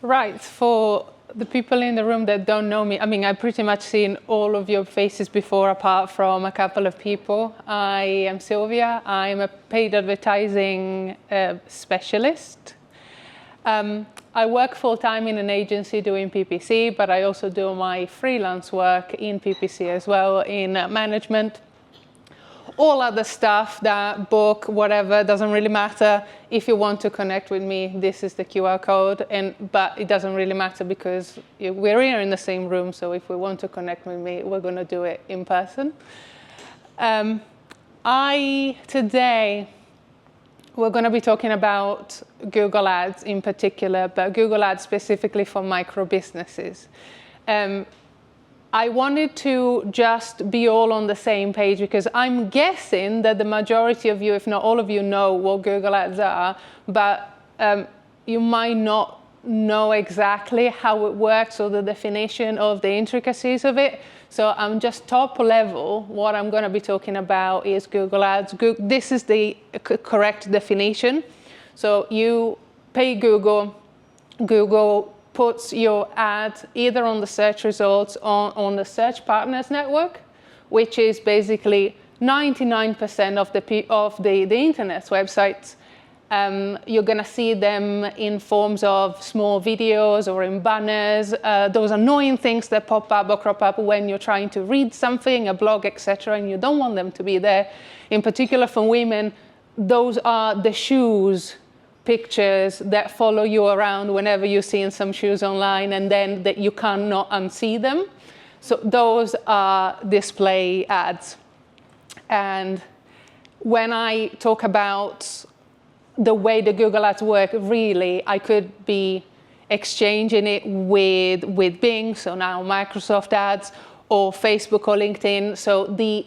Right, for the people in the room that don't know me, I mean, I've pretty much seen all of your faces before, apart from a couple of people. I am Silvia. I'm a paid advertising specialist. I work full-time in an agency doing PPC, but I also do my freelance work in PPC as well, in management. All other stuff, that book, whatever, doesn't really matter. If you want to connect with me, this is the QR code. But it doesn't really matter because we're here in the same room. So if we want to connect with me, we're going to do it in person. Today, we're going to be talking about Google Ads in particular, but Google Ads specifically for micro businesses. I wanted to just be all on the same page because I'm guessing that the majority of you, if not all of you, know what Google Ads are, but you might not know exactly how it works or the definition of the intricacies of it. So I'm just top level. What I'm going to be talking about is Google Ads. This is the correct definition. So you pay Google. Google puts your ad either on the search results or on the Search Partners Network, which is basically 99% of the internet's websites. You're going to see them in forms of small videos or in banners, those annoying things that pop up or crop up when you're trying to read something, a blog, etc., and you don't want them to be there. In particular for women, those are the shoes pictures that follow you around whenever you're seeing some shoes online, and then that you cannot unsee them. So those are display ads. And when I talk about the way the Google Ads work, really, I could be exchanging it with Bing, so now Microsoft Ads, or Facebook or LinkedIn. So the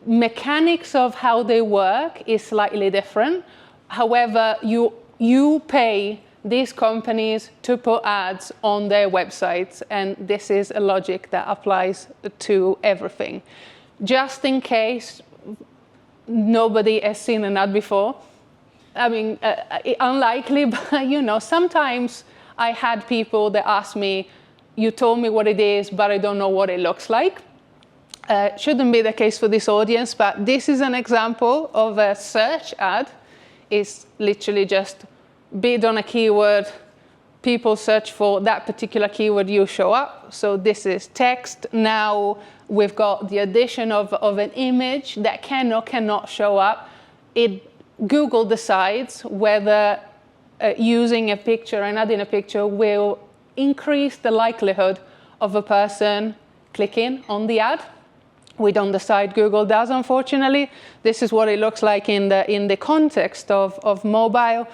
mechanics of how they work is slightly different. However, you pay these companies to put ads on their websites, and this is a logic that applies to everything. Just in case nobody has seen an ad before, I mean, unlikely, but sometimes I had people that asked me, you told me what it is, but I don't know what it looks like. Shouldn't be the case for this audience, but this is an example of a search ad. Is literally just bid on a keyword, people search for that particular keyword, you show up. So this is text. Now we've got the addition of an image that can or cannot show up. Google decides whether using a picture and adding a picture will increase the likelihood of a person clicking on the ad. We don't decide, Google does, unfortunately. This is what it looks like in the context of mobile.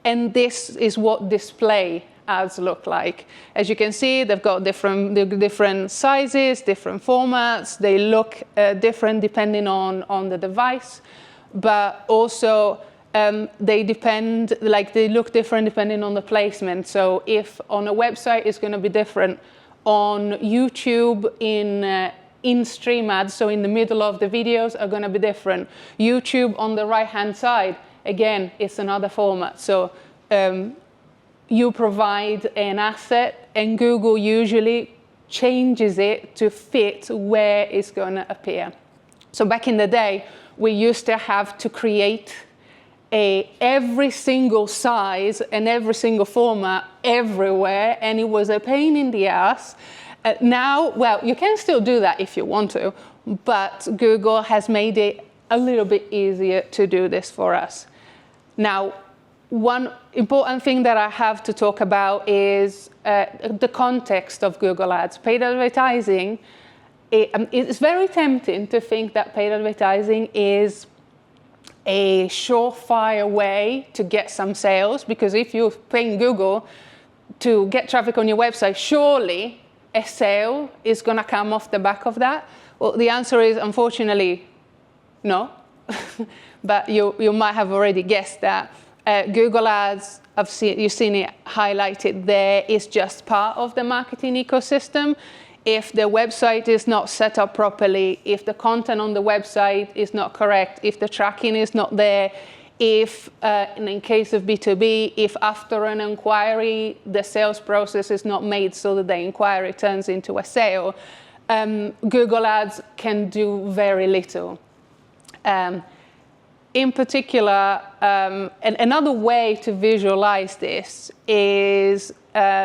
And this is what display ads look like. As you can see, they've got different sizes, different formats. They look different depending on the device. But also, they look different depending on the placement. So if on a website, it's going to be different. On YouTube, in-stream ads, so in the middle of the videos, are going to be different. YouTube on the right-hand side, again, it's another format. So you provide an asset, and Google usually changes it to fit where it's going to appear. So back in the day, we used to have to create every single size and every single format everywhere, and it was a pain in the ass. Now, well, you can still do that if you want to, but Google has made it a little bit easier to do this for us. Now, one important thing that I have to talk about is the context of Google Ads. Paid advertising, it's very tempting to think that paid advertising is a surefire way to get some sales, because if you're paying Google to get traffic on your website, surely a sale is going to come off the back of that. Well, the answer is, unfortunately, no. But you might have already guessed that. Google Ads, you've seen it highlighted there, is just part of the marketing ecosystem. If the website is not set up properly, if the content on the website is not correct, if the tracking is not there, if, in case of B2B, if after an inquiry, the sales process is not made so that the inquiry turns into a sale, Google Ads can do very little. In particular, another way to visualize this is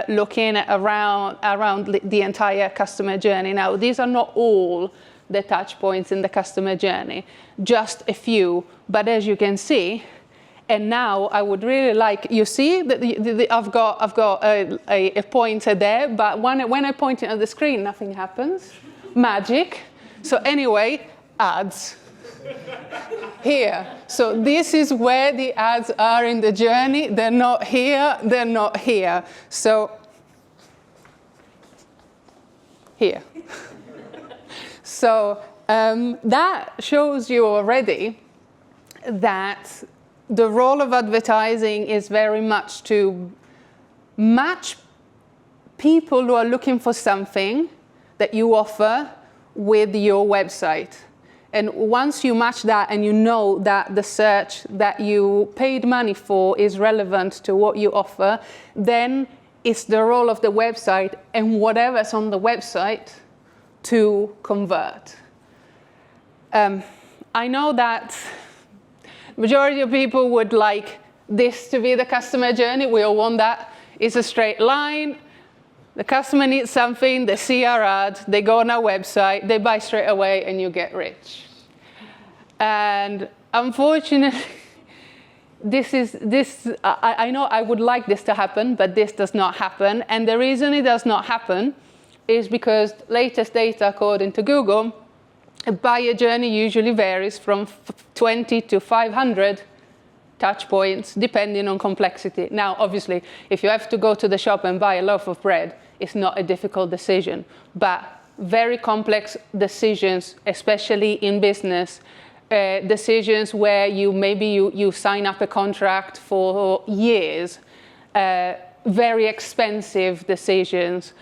looking around the entire customer journey. Now, these are not all the touch points in the customer journey, just a few. But as you can see, and now I would really like, you see that I've got a pointer there, but when I point it at the screen, nothing happens. Magic. So anyway, ads. Here. So this is where the ads are in the journey. They're not here, they're not here. So here. So that shows you already that the role of advertising is very much to match people who are looking for something that you offer with your website. And once you match that and you know that the search that you paid money for is relevant to what you offer, then it's the role of the website and whatever's on the website to convert. I know that majority of people would like this to be the customer journey. We all want that. It's a straight line. The customer needs something, they see our ad, they go on our website, they buy straight away, and you get rich. And unfortunately, I know I would like this to happen, but this does not happen. And the reason it does not happen is because latest data, according to Google, a buyer journey usually varies from 20 to 500 touch points, depending on complexity. Now, obviously, if you have to go to the shop and buy a loaf of bread, it's not a difficult decision. But very complex decisions, especially in business, decisions where you sign up a contract for years, very expensive decisions,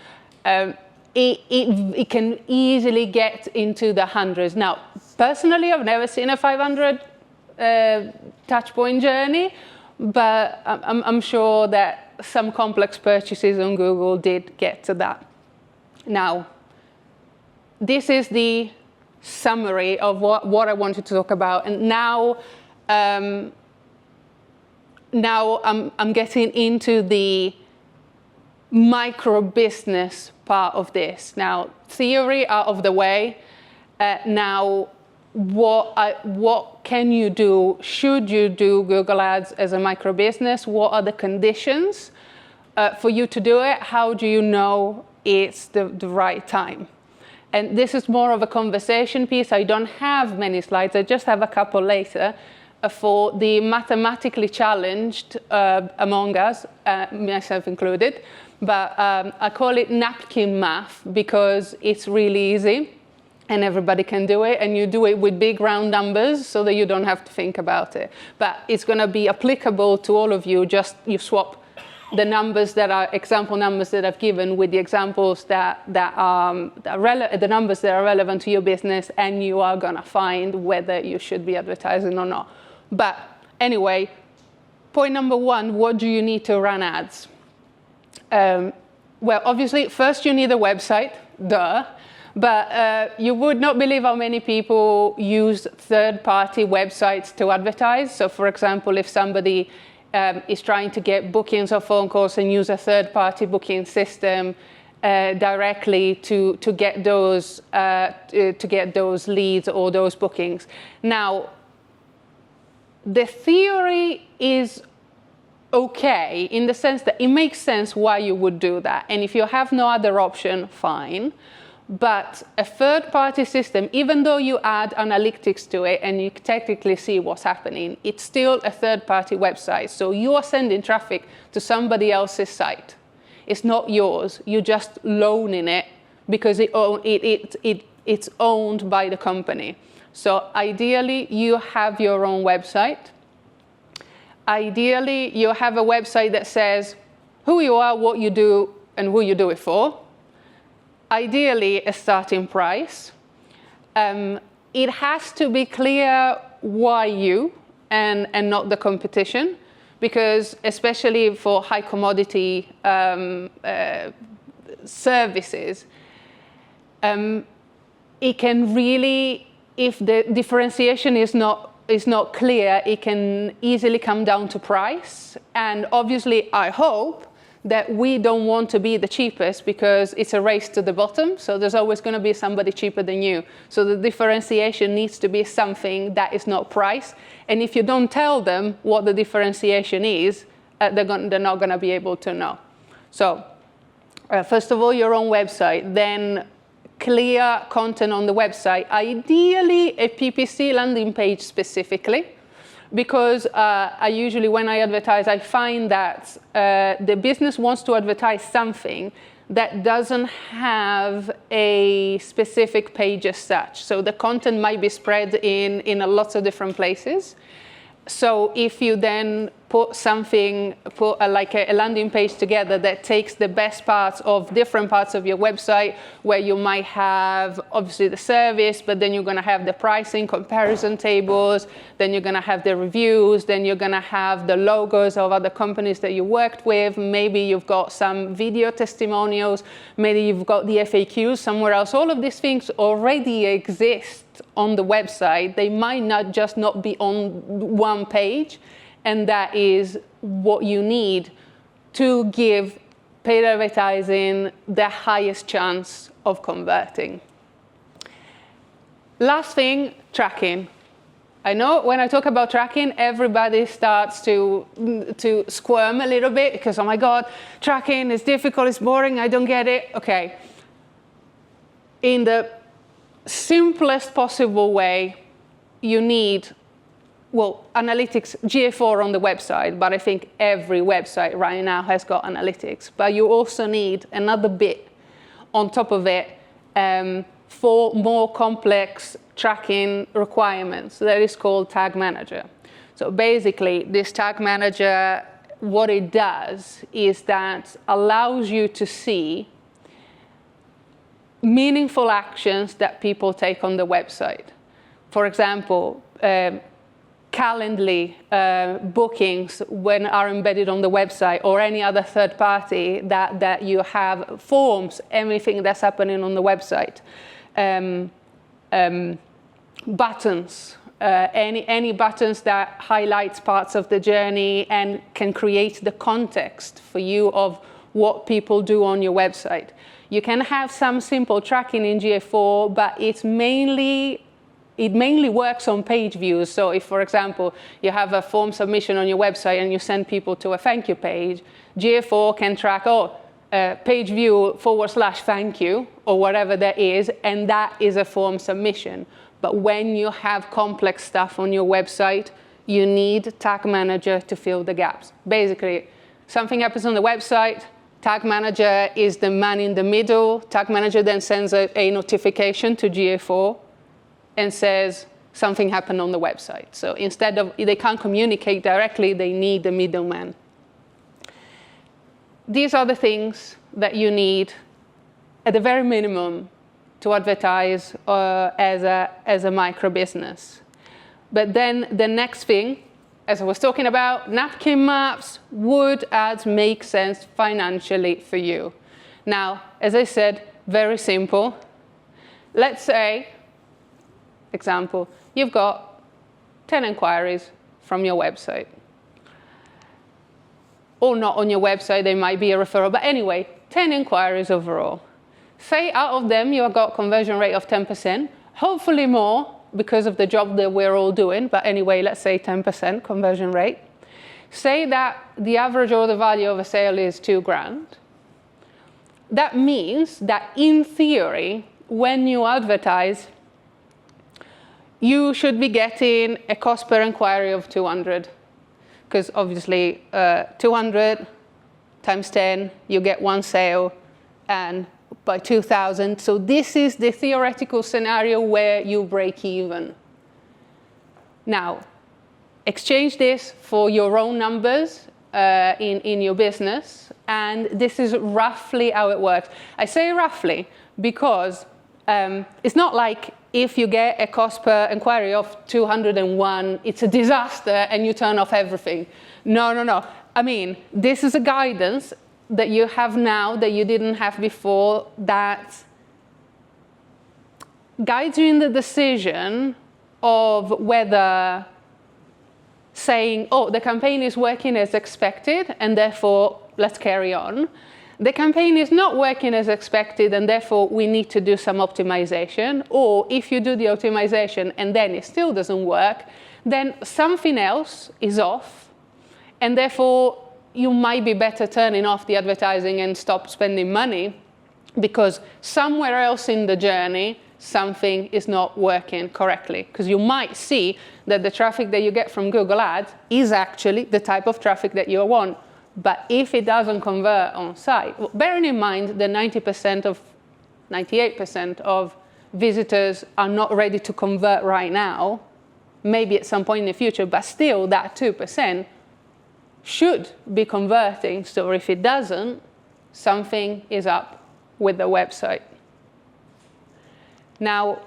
it can easily get into the hundreds. Now, personally, I've never seen a 500 touch point journey, but I'm sure that some complex purchases on Google did get to that. Now, this is the summary of what I wanted to talk about, and now I'm getting into the micro business part of this. Now, theory out of the way. Now, what can you do? Should you do Google Ads as a micro business? What are the conditions for you to do it? How do you know it's the right time? And this is more of a conversation piece. I don't have many slides. I just have a couple later for the mathematically challenged among us, myself included. But I call it napkin math because it's really easy and everybody can do it. And you do it with big round numbers so that you don't have to think about it. But it's going to be applicable to all of you. Just you swap the numbers that are example numbers that I've given with the examples the numbers that are relevant to your business, and you are going to find whether you should be advertising or not. But anyway, point number one, what do you need to run ads? Well, obviously, first you need a website, duh. But you would not believe how many people use third-party websites to advertise. So, for example, if somebody is trying to get bookings or phone calls and use a third-party booking system directly to get those leads or those bookings. Now, the theory is okay in the sense that it makes sense why you would do that. And if you have no other option, fine. But a third-party system, even though you add analytics to it and you technically see what's happening, it's still a third-party website. So you are sending traffic to somebody else's site. It's not yours. You're just loaning it because it's owned by the company. So ideally, you have your own website. Ideally, you have a website that says who you are, what you do, and who you do it for. Ideally, a starting price. It has to be clear why you, and not the competition, because especially for high commodity services, it can really, if the differentiation is not clear, it can easily come down to price. And obviously, I hope that we don't want to be the cheapest, because it's a race to the bottom. So there's always going to be somebody cheaper than you. So the differentiation needs to be something that is not price. And if you don't tell them what the differentiation is, they're not going to be able to know. So first of all, your own website, then clear content on the website, ideally a PPC landing page specifically. Because I usually, when I advertise, I find that the business wants to advertise something that doesn't have a specific page as such. So the content might be spread in lots of different places. So if you then put like a landing page together that takes the best parts of different parts of your website, where you might have obviously the service, but then you're going to have the pricing comparison tables, then you're going to have the reviews, then you're going to have the logos of other companies that you worked with, maybe you've got some video testimonials, maybe you've got the FAQs somewhere else. All of these things already exist on the website. They might not be on one page, and that is what you need to give paid advertising the highest chance of converting. Last thing, tracking. I know when I talk about tracking, everybody starts to squirm a little bit, because, oh my God, tracking is difficult, it's boring, I don't get it. Okay. In the simplest possible way, you need, well, analytics, GA4 on the website, but I think every website right now has got analytics. But you also need another bit on top of it for more complex tracking requirements. That is called Tag Manager. So basically, this Tag Manager, what it does is that allows you to see meaningful actions that people take on the website. For example, Calendly bookings when are embedded on the website, or any other third party that you have, forms, anything that's happening on the website. Buttons, any buttons that highlights parts of the journey and can create the context for you of what people do on your website. You can have some simple tracking in GA4, but it mainly works on page views. So if, for example, you have a form submission on your website and you send people to a thank you page, GA4 can track, page view /thank you, or whatever that is, and that is a form submission. But when you have complex stuff on your website, you need Tag Manager to fill the gaps. Basically, something happens on the website, Tag Manager is the man in the middle. Tag Manager then sends a notification to GA4 and says something happened on the website. So instead of, they can't communicate directly, they need the middleman. These are the things that you need at the very minimum to advertise as a micro business. But then the next thing, as I was talking about, napkin maps, would ads make sense financially for you? Now, as I said, very simple. Let's say, example, you've got 10 inquiries from your website. Or not on your website, they might be a referral. But anyway, 10 inquiries overall. Say out of them you have got conversion rate of 10%, hopefully more, because of the job that we're all doing, but anyway, let's say 10% conversion rate. Say that the average order value of a sale is $2,000. That means that in theory, when you advertise, you should be getting a cost per inquiry of 200. Because obviously 200 times 10, you get one sale, and by 2,000. So this is the theoretical scenario where you break even. Now, exchange this for your own numbers in your business, and this is roughly how it works. I say roughly because it's not like if you get a cost per inquiry of 201, it's a disaster and you turn off everything. No. I mean, this is a guidance that you have now that you didn't have before that guides you in the decision of whether saying, oh, the campaign is working as expected and therefore let's carry on. The campaign is not working as expected and therefore we need to do some optimization. Or if you do the optimization and then it still doesn't work, then something else is off and therefore you might be better turning off the advertising and stop spending money because somewhere else in the journey something is not working correctly. Because you might see that the traffic that you get from Google Ads is actually the type of traffic that you want. But if it doesn't convert on site, bearing in mind that 98% of visitors are not ready to convert right now, maybe at some point in the future, but still that 2% should be converting. So if it doesn't, something is up with the website. Now,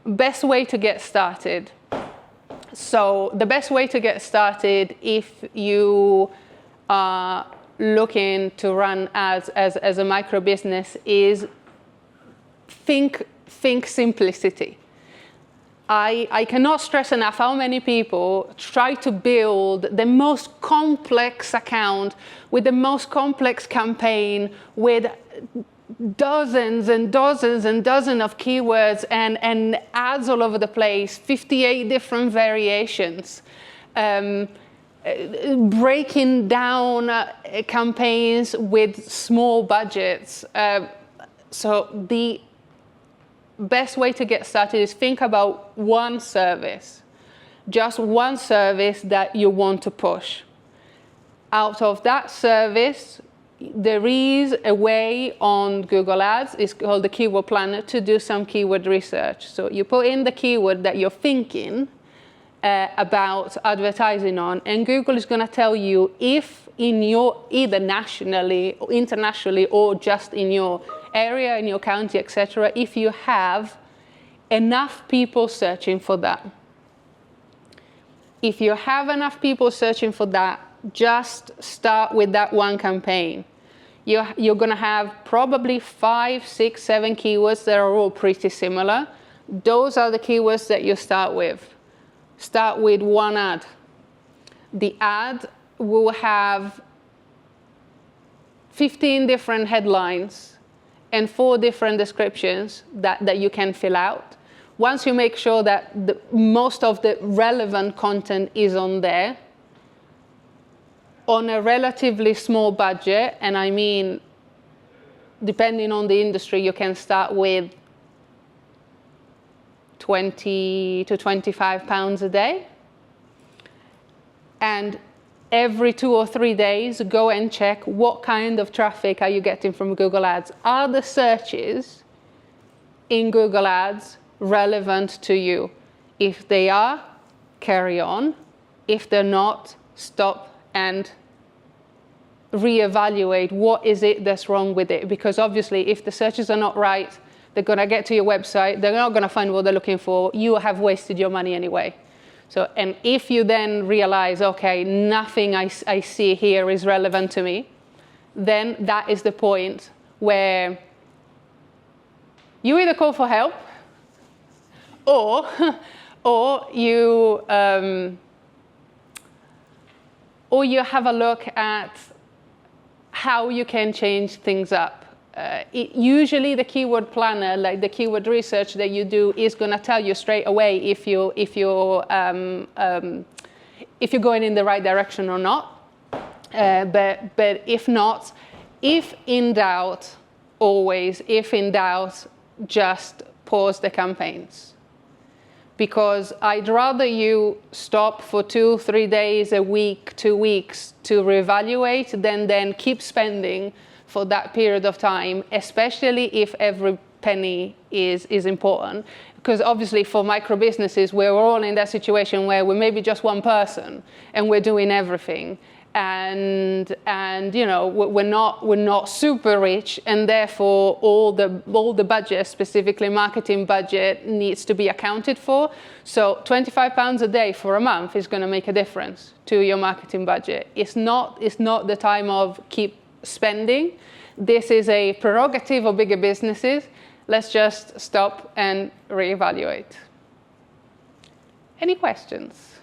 best way to get started. So the best way to get started if you are looking to run ads as a micro business is think simplicity. I cannot stress enough how many people try to build the most complex account with the most complex campaign with dozens and dozens and dozens of keywords and ads all over the place, 58 different variations, breaking down campaigns with small budgets. So the best way to get started is think about one service, just one service that you want to push. Out of that service, there is a way on Google Ads, it's called the Keyword Planner, to do some keyword research. So you put in the keyword that you're thinking about advertising on, and Google is going to tell you if in your, either nationally or internationally or just in your area, in your county, etc., if you have enough people searching for that. If you have enough people searching for that, just start with that one campaign. You're going to have probably 5, 6, 7 keywords that are all pretty similar. Those are the keywords that you start with. Start with one ad. The ad will have 15 different headlines and 4 different descriptions that you can fill out. Once you make sure that most of the relevant content is on there, on a relatively small budget, and I mean, depending on the industry, you can start with 20 to 25 pounds a day. And every 2 or 3 days, go and check what kind of traffic are you getting from Google Ads. Are the searches in Google Ads relevant to you? If they are, carry on. If they're not, stop and reevaluate what is it that's wrong with it. Because obviously, if the searches are not right, they're going to get to your website, they're not going to find what they're looking for, you have wasted your money anyway. So, and if you then realize, okay, nothing I see here is relevant to me, then that is the point where you either call for help or you have a look at how you can change things up. Usually the keyword planner, like the keyword research that you do, is going to tell you straight away if you're going in the right direction or not. But if not, if in doubt, always, if in doubt, just pause the campaigns. Because I'd rather you stop for 2, 3 days, a week, 2 weeks to reevaluate than then keep spending for that period of time, especially if every penny is important. Because obviously for micro businesses, we're all in that situation where we're maybe just one person and we're doing everything. and you know, we're not super rich, and therefore all the budget, specifically marketing budget, needs to be accounted for. So £25 a day for a month is going to make a difference to your marketing budget. It's not the time of keep spending. This is a prerogative of bigger businesses. Let's just stop and reevaluate. Any questions?